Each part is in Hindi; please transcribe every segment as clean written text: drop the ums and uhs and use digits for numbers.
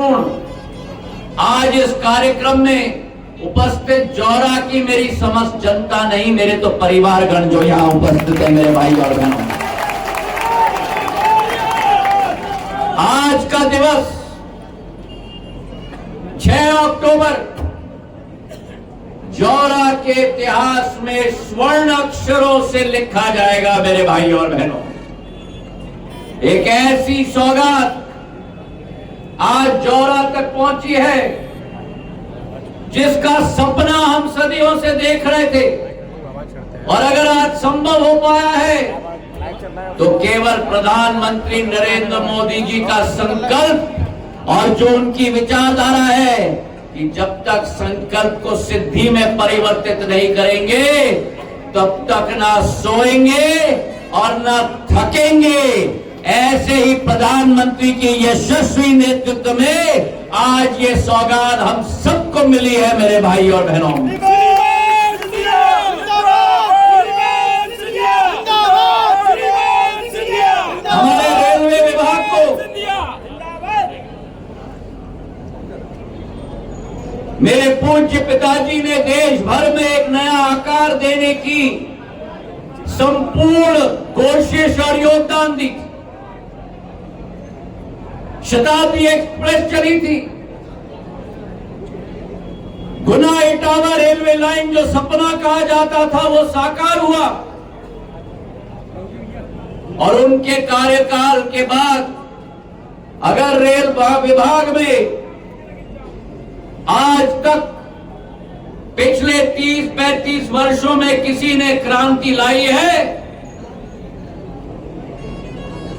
महत्वपूर्ण आज इस कार्यक्रम में उपस्थित जौरा की मेरी समस्त जनता नहीं, मेरे तो परिवारगण जो यहां उपस्थित है, मेरे भाई और बहनों, आज का दिवस 6 अक्टूबर जौरा के इतिहास में स्वर्ण अक्षरों से लिखा जाएगा। मेरे भाई और बहनों, एक ऐसी सौगात आज जौरा तक पहुंची है जिसका सपना हम सदियों से देख रहे थे, और अगर आज संभव हो पाया है तो केवल प्रधानमंत्री नरेंद्र मोदी जी का संकल्प और जो उनकी विचारधारा है कि जब तक संकल्प को सिद्धि में परिवर्तित नहीं करेंगे तब तक ना सोएंगे और ना थकेंगे। ऐसे ही प्रधानमंत्री के यशस्वी नेतृत्व में आज ये सौगात हम सबको मिली है। मेरे भाई और बहनों, हमारे रेलवे विभाग को मेरे पूज्य पिताजी ने देश भर में एक नया आकार देने की संपूर्ण कोशिश और योगदान दी। शताब्दी एक्सप्रेस चली थी, गुना इटावा रेलवे लाइन जो सपना कहा जाता था वो साकार हुआ, और उनके कार्यकाल के बाद अगर रेल विभाग में आज तक पिछले 30-35 वर्षों में किसी ने क्रांति लाई है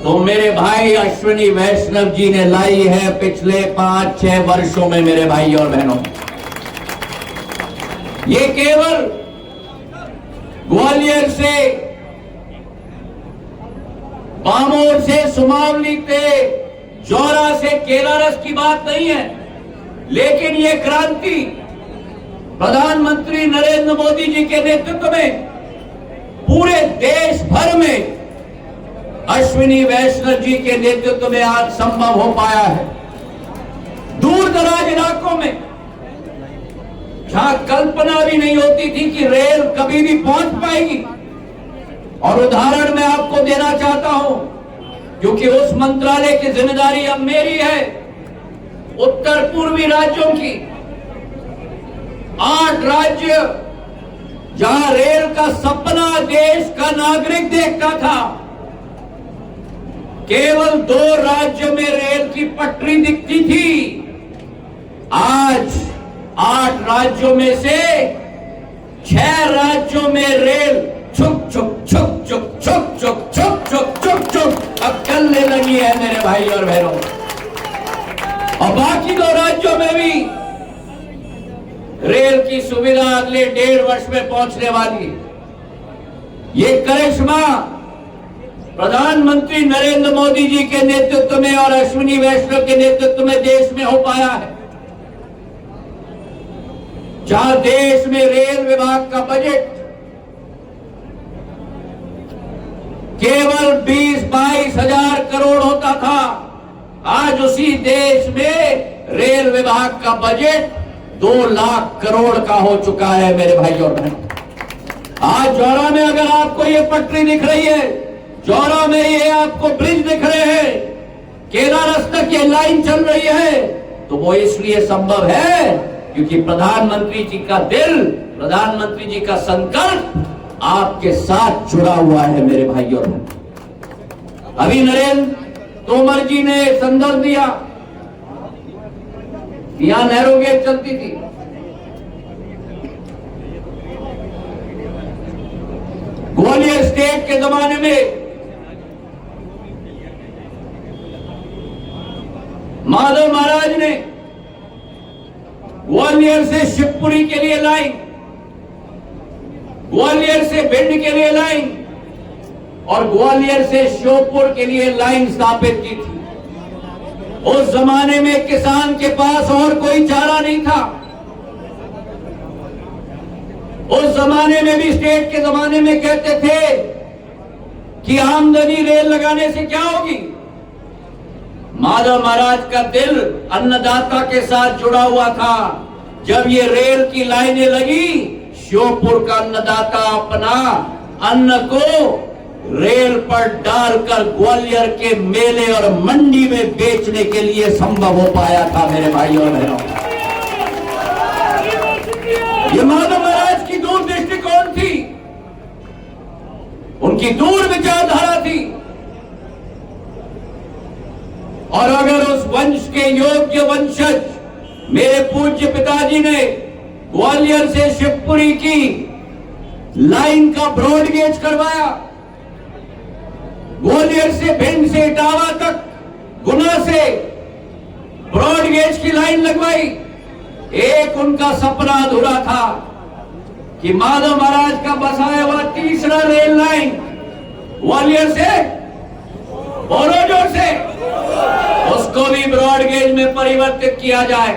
तो मेरे भाई अश्विनी वैष्णव जी ने लाई है पिछले 5-6 वर्षों में। मेरे भाई और बहनों, ये केवल ग्वालियर से, बामोर से, सुमावली से, जौरा से केलारस की बात नहीं है, लेकिन ये क्रांति प्रधानमंत्री नरेंद्र मोदी जी के नेतृत्व में पूरे देश भर में अश्विनी वैष्णव जी के नेतृत्व में आज संभव हो पाया है। दूर दराज इलाकों में जहां कल्पना भी नहीं होती थी कि रेल कभी भी पहुंच पाएगी, और उदाहरण मैं आपको देना चाहता हूं क्योंकि उस मंत्रालय की जिम्मेदारी अब मेरी है। उत्तर पूर्वी राज्यों की 8 राज्य जहां रेल का सपना देश का नागरिक देखता था, केवल 2 राज्यों में रेल की पटरी दिखती थी। आज 8 राज्यों में से 6 राज्यों में रेल छुक छुक छुक छुक छुक छुक छुक छुक छुक छुक अब चलने लगी है। मेरे भाई और बहनों, और बाकी 2 राज्यों में भी रेल की सुविधा अगले 1.5 वर्ष में पहुंचने वाली है। ये करिश्मा प्रधानमंत्री नरेंद्र मोदी जी के नेतृत्व में और अश्विनी वैष्णव के नेतृत्व में देश में हो पाया है। जहां देश में रेल विभाग का बजट केवल 20-22 हजार करोड़ होता था, आज उसी देश में रेल विभाग का बजट 2 लाख करोड़ का हो चुका है। मेरे भाई और बहनों, आज जौरा में अगर आपको ये पटरी दिख रही है, जौरा में ये आपको ब्रिज दिख रहे हैं, केलारस तक ये लाइन चल रही है, तो वो इसलिए संभव है क्योंकि प्रधानमंत्री जी का दिल, प्रधानमंत्री जी का संकल्प आपके साथ जुड़ा हुआ है। मेरे भाई और बहनों, अभी नरेंद्र तोमर जी ने संदर्भ दिया, यहां नैरो गेज चलती थी, ग्वालियर स्टेट के जमाने में माधव महाराज ने ग्वालियर से शिवपुरी के लिए लाइन, ग्वालियर से भिंड के लिए लाइन और ग्वालियर से श्योपुर के लिए लाइन स्थापित की थी। उस जमाने में किसान के पास और कोई चारा नहीं था। उस जमाने में भी, स्टेट के जमाने में कहते थे कि आमदनी रेल लगाने से क्या होगी, माधव महाराज का दिल अन्नदाता के साथ जुड़ा हुआ था। जब ये रेल की लाइनें लगी, श्योपुर का अन्नदाता अपना अन्न को रेल पर डालकर ग्वालियर के मेले और मंडी में बेचने के लिए संभव हो पाया था। मेरे भाइयों और बहनों, ये माधव महाराज की दूर दृष्टिकोण थी, उनकी दूर विचारधारा थी। और अगर उस वंश के योग्य वंशज मेरे पूज्य पिताजी ने ग्वालियर से शिवपुरी की लाइन का ब्रॉडगेज करवाया, ग्वालियर से भिंड से इटावा तक गुना से ब्रॉडगेज की लाइन लगवाई, एक उनका सपना अधूरा था कि माधव महाराज का बसाया हुआ तीसरा रेल लाइन ग्वालियर से बोरोजोर से उसको भी ब्रॉडगेज में परिवर्तित किया जाए।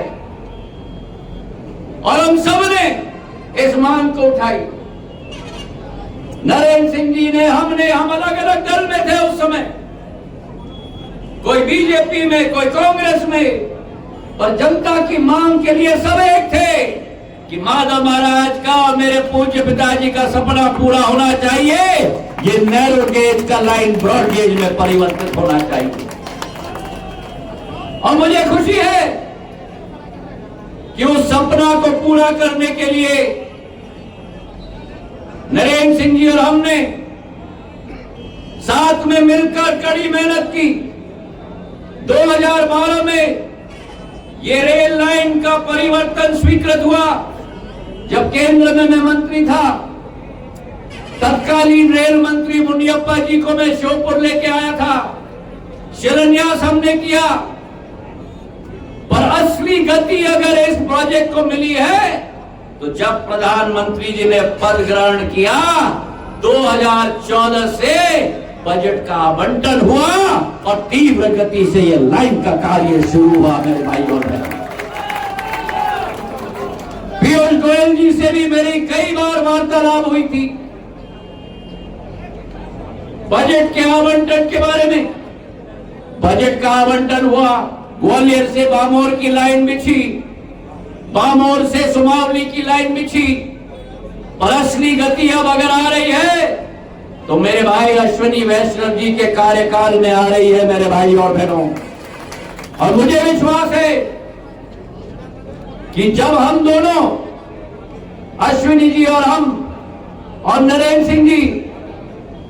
और हम सब ने इस मांग को उठाई। नरेंद्र सिंह जी ने, हम अलग अलग दल में थे उस समय, कोई बीजेपी में, कोई कांग्रेस में, पर जनता की मांग के लिए सब एक थे कि माधव महाराज का और मेरे पूज्य पिताजी का सपना पूरा होना चाहिए। ये नैरो गेज का लाइन ब्रॉड गेज में परिवर्तित होना चाहिए। और मुझे खुशी है कि उस सपना को पूरा करने के लिए नरेंद्र सिंह जी और हमने साथ में मिलकर कड़ी मेहनत की। 2012 में ये रेल लाइन का परिवर्तन स्वीकृत हुआ। जब केंद्र में मैं मंत्री था, तत्कालीन रेल मंत्री मुनियप्पा जी को मैं श्योपुर लेके आया था, शिलान्यास हमने किया। पर असली गति अगर इस प्रोजेक्ट को मिली है तो जब प्रधानमंत्री जी ने पद ग्रहण किया, 2014 से बजट का आवंटन हुआ और तीव्र गति से यह लाइन का कार्य शुरू हुआ। मेरे भाइयों और बहनों, पीयूष गोयल जी से भी मेरी कई बार वार्तालाप हुई थी बजट के आवंटन के बारे में। बजट का आवंटन हुआ, ग्वालियर से बामोर की लाइन बिछी, बामोर से सुमावली की लाइन बिछी। और असली गति अब अगर आ रही है तो मेरे भाई अश्विनी वैष्णव जी के कार्यकाल में आ रही है। मेरे भाई और बहनों, और मुझे विश्वास है कि जब हम दोनों, अश्विनी जी और हम और नरेंद्र सिंह जी,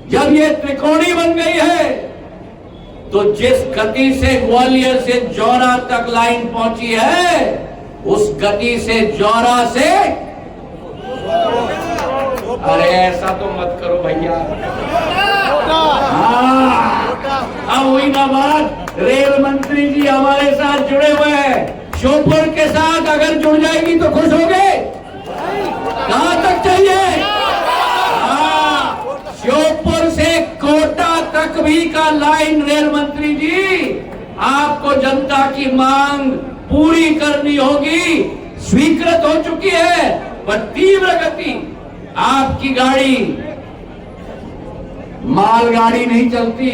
जब ये त्रिकोणी बन गई है तो जिस गति से ग्वालियर से जौरा तक लाइन पहुंची है, उस गति से जौरा से, अरे ऐसा तो मत करो भैया, अब हुई ना बात। रेल मंत्री जी हमारे साथ जुड़े हुए हैं, श्योपुर के साथ अगर जुड़ जाएगी तो खुश हो गए। कहां तक चाहिए? श्योपुर से कोटा तक भी का लाइन रेल मंत्री जी, आपको जनता की मांग पूरी करनी होगी। स्वीकृत हो चुकी है, पर तीव्र गति। आपकी गाड़ी मालगाड़ी नहीं चलती,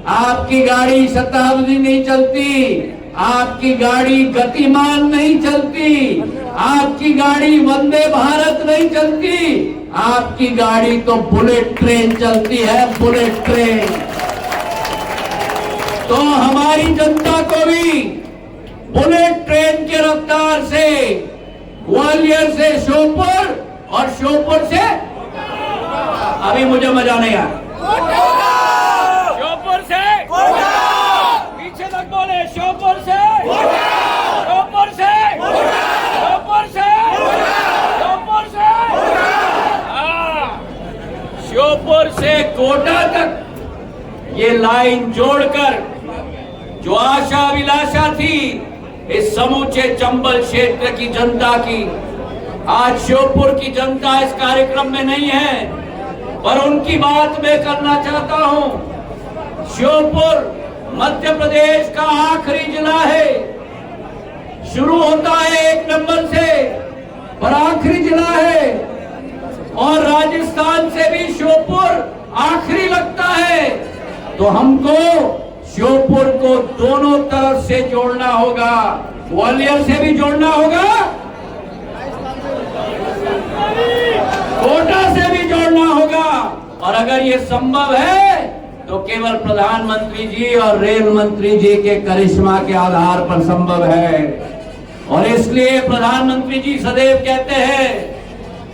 आपकी गाड़ी शताब्दी नहीं चलती, आपकी गाड़ी गतिमान नहीं चलती, आपकी गाड़ी वंदे भारत नहीं चलती, आपकी गाड़ी तो बुलेट ट्रेन चलती है, बुलेट ट्रेन। तो हमारी जनता को भी बुलेट ट्रेन के रफ्तार से ग्वालियर से श्योपुर और श्योपुर से, अभी मुझे मजा नहीं आया, श्योपुर से पीछे तक बोले, श्योपुर से, श्योपुर से, श्योपुर से, श्योपुर से, श्योपुर से कोटा तक ये लाइन जोड़कर जो आशा अभिलाषा थी इस समूचे चंबल क्षेत्र की जनता की, आज श्योपुर की जनता इस कार्यक्रम में नहीं है, पर उनकी बात मैं करना चाहता हूं। श्योपुर मध्य प्रदेश का आखिरी जिला है, शुरू होता है 1 नंबर से पर आखिरी जिला है, और राजस्थान से भी श्योपुर आखिरी लगता है। तो हमको श्योपुर को दोनों तरफ से जोड़ना होगा, ग्वालियर से भी जोड़ना होगा, कोटा से भी जोड़ना होगा। और अगर ये संभव है तो केवल प्रधानमंत्री जी और रेल मंत्री जी के करिश्मा के आधार पर संभव है। और इसलिए प्रधानमंत्री जी सदैव कहते हैं,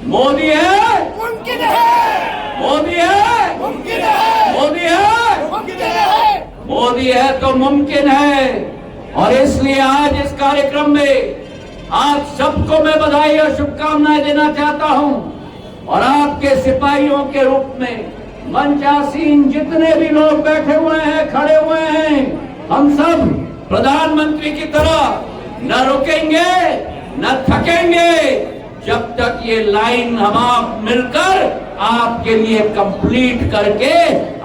मोदी है मुमकिन है, मोदी है मुमकिन है, मोदी है मुमकिन है। मोदी है तो मुमकिन है। और इसलिए आज इस कार्यक्रम में आप सबको मैं बधाई और शुभकामनाएं देना चाहता हूं। और आपके सिपाहियों के रूप में मंचासीन जितने भी लोग बैठे हुए हैं, खड़े हुए हैं, हम सब प्रधानमंत्री की तरह न रुकेंगे न थकेंगे जब तक ये लाइन हम आप मिलकर आपके लिए कंप्लीट करके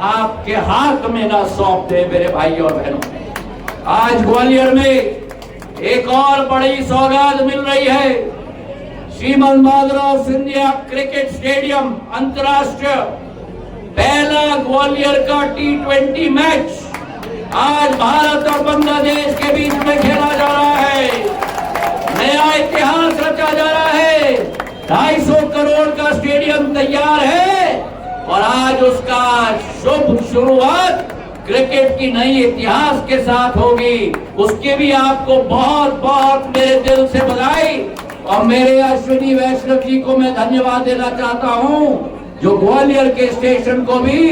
आपके हाथ में ना सौंप दे। मेरे भाई और बहनों, आज ग्वालियर में एक और बड़ी सौगात मिल रही है। श्रीमद माधवराव सिंधिया क्रिकेट स्टेडियम अंतर्राष्ट्रीय पहला ग्वालियर का T20 मैच आज भारत और बांग्लादेश के बीच में खेला जा रहा है। नया इतिहास रचा जा रहा है। 250 करोड़ का स्टेडियम तैयार है और आज उसका शुभ शुरुआत क्रिकेट की नई इतिहास के साथ होगी। उसके भी आपको बहुत बहुत मेरे दिल से बधाई। और मेरे अश्विनी वैष्णव जी को मैं धन्यवाद देना चाहता हूं, जो ग्वालियर के स्टेशन को भी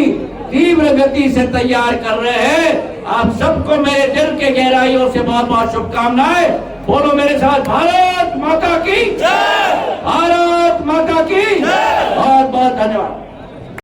तीव्र गति से तैयार कर रहे हैं। आप सबको मेरे दिल के गहराइयों से बहुत बहुत शुभकामनाएं। बोलो मेरे साथ, भारत माता की जय, भारत माता की जय। बहुत बहुत धन्यवाद।